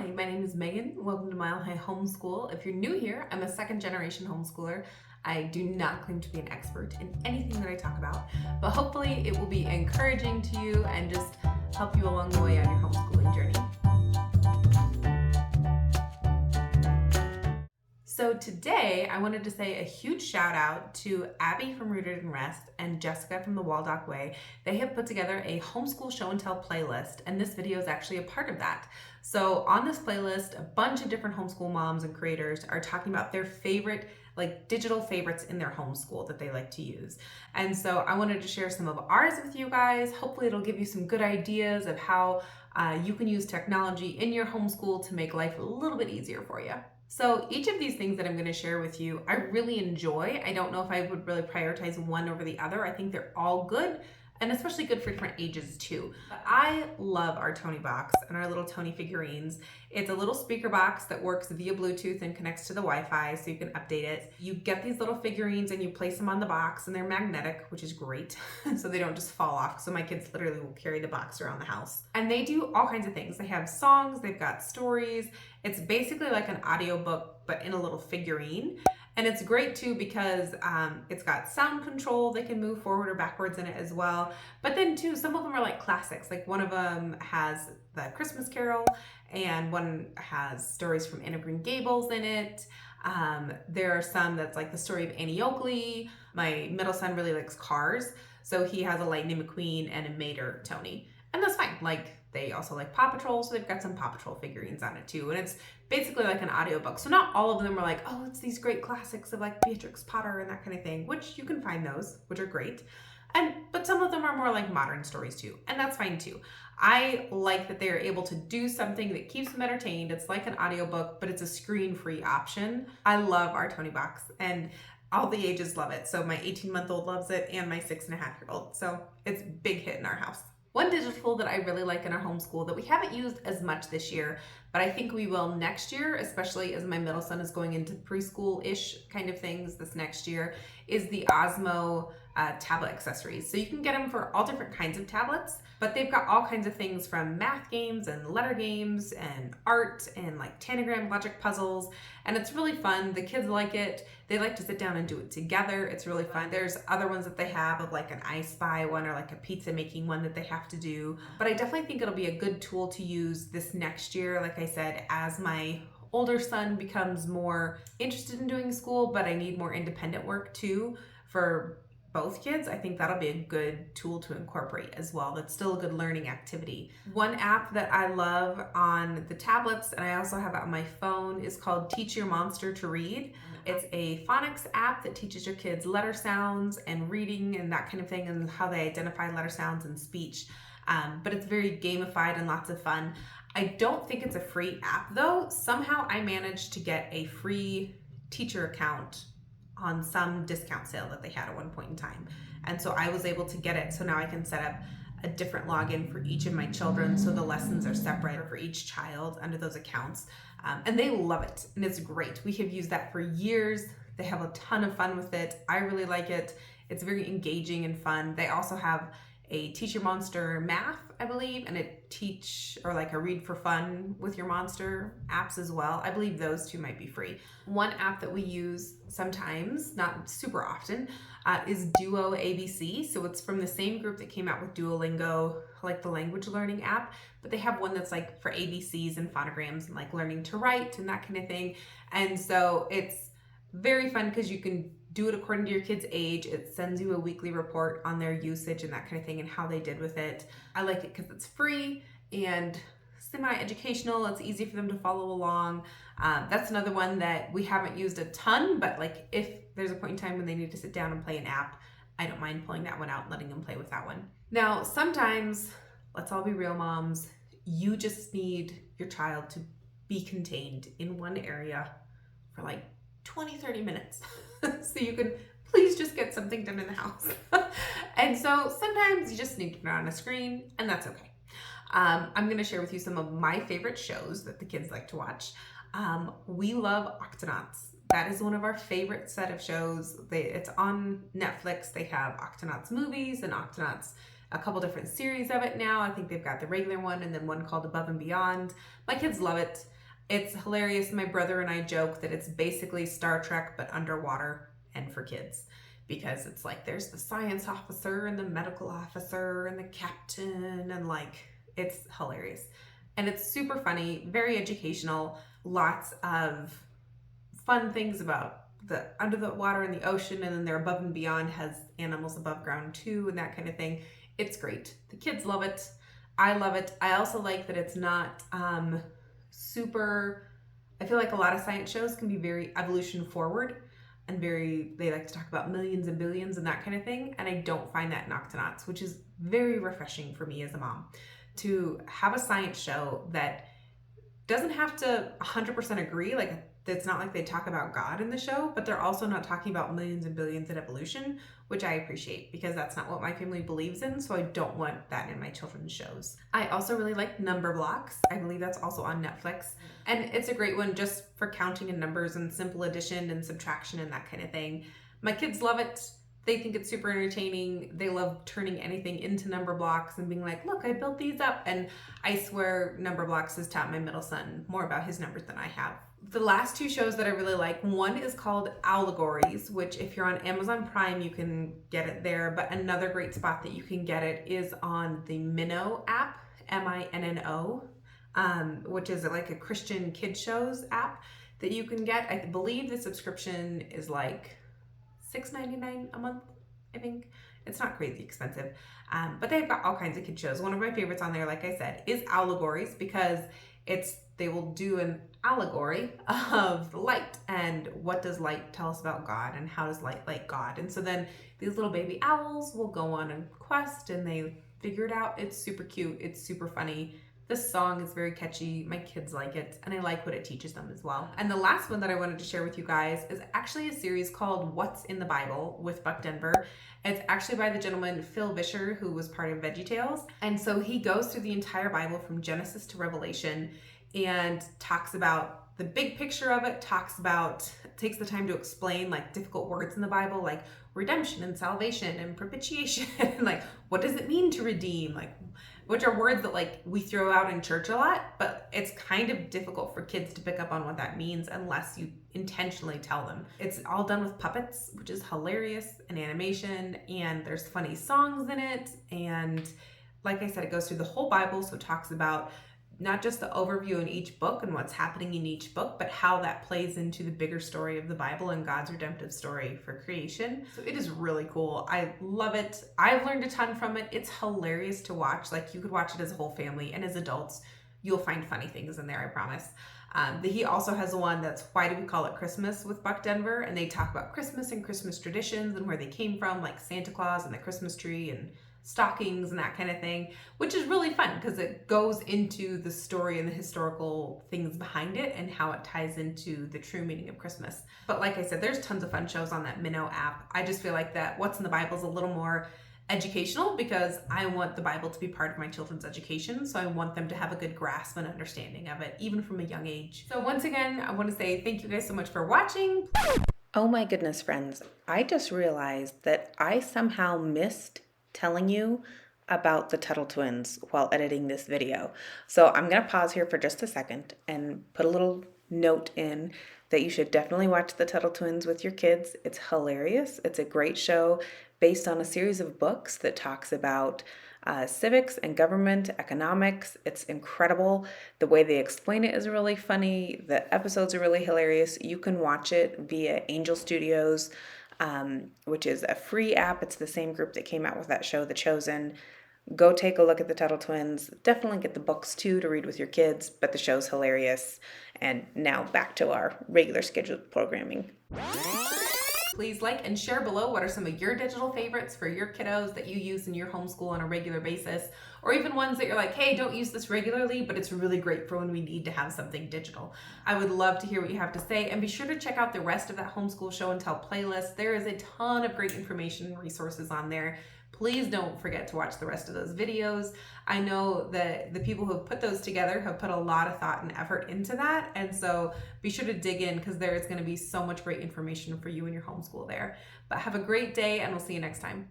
Hi, my name is Megan. Welcome to Mile High Homeschool. If you're new here, I'm a second generation homeschooler. I do not claim to be an expert in anything that I talk about, but hopefully it will be encouraging to you and just help you along the way on your homeschooling journey. So today I wanted to say a huge shout out to Abby from Rooted and Rest and Jessica from the Waldock Way. They have put together a homeschool show and tell playlist, and this video is actually a part of that. So on this playlist, a bunch of different homeschool moms and creators are talking about their favorite digital favorites in their homeschool that they like to use. And so I wanted to share some of ours with you guys. Hopefully it'll give you some good ideas of how you can use technology in your homeschool to make life a little bit easier for you. So each of these things that I'm going to share with you, I really enjoy. I don't know if I would really prioritize one over the other. I think they're all good, and especially good for different ages too. But I love our Tony box and our little Tony figurines. It's a little speaker box that works via Bluetooth and connects to the Wi-Fi so you can update it. You get these little figurines and you place them on the box, and they're magnetic, which is great. So they don't just fall off. So my kids literally will carry the box around the house. And they do all kinds of things. They have songs, they've got stories. It's basically like an audiobook, but in a little figurine. And it's great too because it's got sound control. They can move forward or backwards in it as well. But then too, some of them are like classics. Like one of them has the Christmas Carol and one has stories from Anne of Green Gables in it. There are some that's like the story of Annie Oakley. My middle son really likes cars. So he has a Lightning McQueen and a Mater Tony. And that's fine. Like they also like Paw Patrol, so they've got some Paw Patrol figurines on it too. And it's basically like an audiobook. So not all of them are like, oh, it's these great classics of like Beatrix Potter and that kind of thing, which you can find those, which are great. But some of them are more like modern stories too, and that's fine too. I like that they are able to do something that keeps them entertained. It's like an audiobook, but it's a screen-free option. I love our Tony box, and all the ages love it. So my 18-month-old loves it, and my 6.5-year-old. So it's a big hit in our house. One digital tool that I really like in our homeschool that we haven't used as much this year, but I think we will next year, especially as my middle son is going into preschool-ish kind of things this next year, is the Osmo tablet accessories. So you can get them for all different kinds of tablets, but they've got all kinds of things from math games and letter games and art and like tanagram logic puzzles. And it's really fun. The kids like it. They like to sit down and do it together. It's really fun. There's other ones that they have of like an I Spy one or like a pizza making one that they have to do. But I definitely think it'll be a good tool to use this next year. Like I said, as my older son becomes more interested in doing school, but I need more independent work too for both kids, I think that'll be a good tool to incorporate as well. That's still a good learning activity. One app that I love on the tablets, and I also have it on my phone, is called Teach Your Monster to Read. It's a phonics app that teaches your kids letter sounds and reading and that kind of thing, and how they identify letter sounds and speech. But it's very gamified and lots of fun. I don't think it's a free app though. Somehow I managed to get a free teacher account on some discount sale that they had at one point in time. And so I was able to get it. So now I can set up a different login for each of my children. So the lessons are separate for each child under those accounts. And they love it. And it's great. We have used that for years. They have a ton of fun with it. I really like it. It's very engaging and fun. They also have a Teach Your Monster math, I believe, and a read for fun with your monster apps as well. I believe those two might be free. One app that we use sometimes, not super often, is Duo ABC. So it's from the same group that came out with Duolingo, like the language learning app, but they have one that's like for ABCs and phonograms and like learning to write and that kind of thing. And so it's very fun because you can do it according to your kid's age. It sends you a weekly report on their usage and that kind of thing and how they did with it. I like it because it's free and semi-educational. It's easy for them to follow along. That's another one that we haven't used a ton, but like if there's a point in time when they need to sit down and play an app, I don't mind pulling that one out and letting them play with that one. Now, sometimes, let's all be real moms, you just need your child to be contained in one area for like 20-30 minutes so you can please just get something done in the house. And so sometimes you just need to turn on a screen, and that's okay. I'm going to share with you some of my favorite shows that the kids like to watch. We love Octonauts. That is one of our favorite set of shows. It's on Netflix. They have Octonauts movies and Octonauts a couple different series of it now. I think they've got the regular one and then one called Above and Beyond. My kids love it. It's hilarious. My brother and I joke that it's basically Star Trek but underwater and for kids, because it's like there's the science officer and the medical officer and the captain, and like it's hilarious. And it's super funny, very educational, lots of fun things about the under the water and the ocean, and then their Above and Beyond has animals above ground too and that kind of thing. It's great. The kids love it. I love it. I also like that it's not super, I feel like a lot of science shows can be very evolution forward and they like to talk about millions and billions and that kind of thing. And I don't find that in Octonauts, which is very refreshing for me as a mom, to have a science show that doesn't have to 100% agree. Like, it's not like they talk about God in the show, but they're also not talking about millions and billions in evolution, which I appreciate because that's not what my family believes in. So I don't want that in my children's shows. I also really like Number Blocks. I believe that's also on Netflix. And it's a great one just for counting in numbers and simple addition and subtraction and that kind of thing. My kids love it. They think it's super entertaining. They love turning anything into number blocks and being like, look, I built these up. And I swear Number Blocks has taught my middle son more about his numbers than I have. The last two shows that I really like, one is called Allegories, which if you're on Amazon Prime, you can get it there. But another great spot that you can get it is on the Minno app, Minno, which is like a Christian kid shows app that you can get. I believe the subscription is like $6.99 a month, I think. It's not crazy expensive, but they've got all kinds of kid shows. One of my favorites on there, like I said, is Allegories, because they will do an allegory of light and what does light tell us about God and how does light like God. And so then these little baby owls will go on a quest and they figure it out. It's super cute. It's super funny. This song is very catchy. My kids like it, and I like what it teaches them as well. And the last one that I wanted to share with you guys is actually a series called What's in the Bible with Buck Denver. It's actually by the gentleman Phil Vischer, who was part of VeggieTales. And so he goes through the entire Bible from Genesis to Revelation and talks about the big picture of it, takes the time to explain like difficult words in the Bible, like redemption and salvation and propitiation. Like, what does it mean to redeem? Like, which are words that like we throw out in church a lot, but it's kind of difficult for kids to pick up on what that means unless you intentionally tell them. It's all done with puppets, which is hilarious, and animation, and there's funny songs in it. And like I said, it goes through the whole Bible, so it talks about not just the overview in each book and what's happening in each book, but how that plays into the bigger story of the Bible and God's redemptive story for creation. So it is really cool. I love it. I've learned a ton from it. It's hilarious to watch. Like, you could watch it as a whole family, and as adults, you'll find funny things in there, I promise. He also has one that's Why Do We Call It Christmas with Buck Denver, and they talk about Christmas and Christmas traditions and where they came from, like Santa Claus and the Christmas tree and stockings and that kind of thing, which is really fun because it goes into the story and the historical things behind it and how it ties into the true meaning of Christmas. But like I said, there's tons of fun shows on that Minno app. I just feel like that What's in the Bible is a little more educational because I want the Bible to be part of my children's education. So I want them to have a good grasp and understanding of it, even from a young age. So once again, I want to say thank you guys so much for watching. Oh my goodness, friends. I just realized that I somehow missed telling you about the Tuttle twins while editing this video. So I'm going to pause here for just a second and put a little note in that you should definitely watch the Tuttle twins with your kids. It's hilarious. It's a great show based on a series of books that talks about civics and government, economics. It's incredible. The way they explain it is really funny. The episodes are really hilarious. You can watch it via Angel Studios, which is a free app. It's the same group that came out with that show, The Chosen. Go take a look at the Tuttle twins. Definitely get the books too to read with your kids, but the show's hilarious. And now back to our regular scheduled programming. Please like and share below what are some of your digital favorites for your kiddos that you use in your homeschool on a regular basis, or even ones that you're like, hey, don't use this regularly, but it's really great for when we need to have something digital. I would love to hear what you have to say, and be sure to check out the rest of that Homeschool Show and Tell playlist. There is a ton of great information and resources on there. Please don't forget to watch the rest of those videos. I know that the people who have put those together have put a lot of thought and effort into that. And so be sure to dig in because there is going to be so much great information for you and your homeschool there. But have a great day, and we'll see you next time.